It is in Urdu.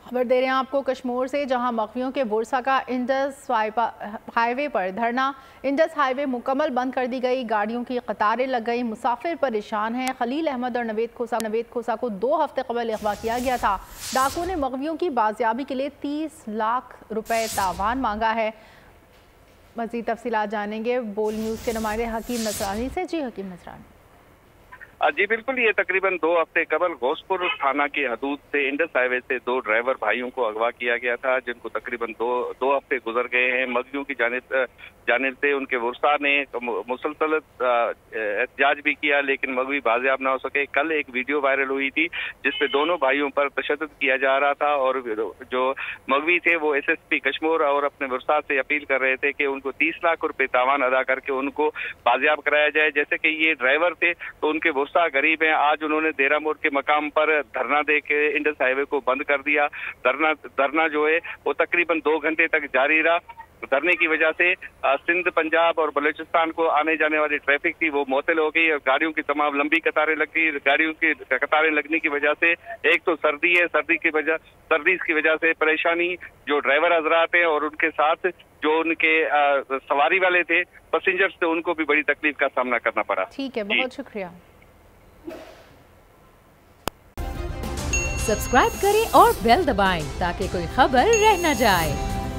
خبر دے رہے ہیں آپ کو کشمور سے، جہاں مغویوں کے ورثہ کا انڈس ہائی وے پر دھرنا، انڈس ہائی وے مکمل بند کر دی گئی، گاڑیوں کی قطاریں لگ گئی، مسافر پریشان ہیں۔ خلیل احمد اور نوید کھوسا کو 2 ہفتے قبل اغوا کیا گیا تھا۔ ڈاکو نے مغویوں کی بازیابی کے لیے 30 لاکھ روپے تاوان مانگا ہے۔ مزید تفصیلات جانیں گے بول نیوز کے نمائندے حکیم نصرانی سے۔ جی حکیم نصرانی۔ جی بالکل، یہ تقریباً 2 ہفتے قبل گوسپور تھانہ کی حدود سے انڈس ہائی وے سے 2 ڈرائیور بھائیوں کو اغوا کیا گیا تھا، جن کو تقریباً دو ہفتے گزر گئے ہیں۔ مغویوں کی جانب سے ان کے ورثاء نے مسلسل احتجاج بھی کیا، لیکن مغوی بازیاب نہ ہو سکے۔ کل ایک ویڈیو وائرل ہوئی تھی جس پہ دونوں بھائیوں پر تشدد کیا جا رہا تھا، اور جو مغوی تھے وہ SSP کشمور اور اپنے ورثاء سے اپیل کر رہے تھے کہ ان کو 30 لاکھ روپے تاوان ادا کر کے ان کو بازیاب کرایا جائے۔ جیسے کہ یہ ڈرائیور تھے تو ان کے ورثاء غریب ہیں۔ آج انہوں نے دیرہ موڑ کے مقام پر دھرنا دے کے انڈس ہائی وے کو بند کر دیا۔ دھرنا جو ہے وہ تقریباً 2 گھنٹے تک جاری رہا۔ دھرنے کی وجہ سے سندھ، پنجاب اور بلوچستان کو آنے جانے والی ٹریفک تھی وہ معطل ہو گئی، اور گاڑیوں کی تمام لمبی قطاریں لگ گئی۔ گاڑیوں کی قطاریں لگنے کی وجہ سے ایک تو سردی ہے، سردی کی وجہ سے پریشانی جو ڈرائیور حضرات ہیں اور ان کے ساتھ جو ان کے سواری والے تھے پیسنجرز تھے، ان کو بھی بڑی تکلیف کا سامنا کرنا پڑا۔ ٹھیک ہے، بہت شکریہ۔ سبسکرائب کریں اور بیل دبائیں تاکہ کوئی خبر رہ نہ جائے۔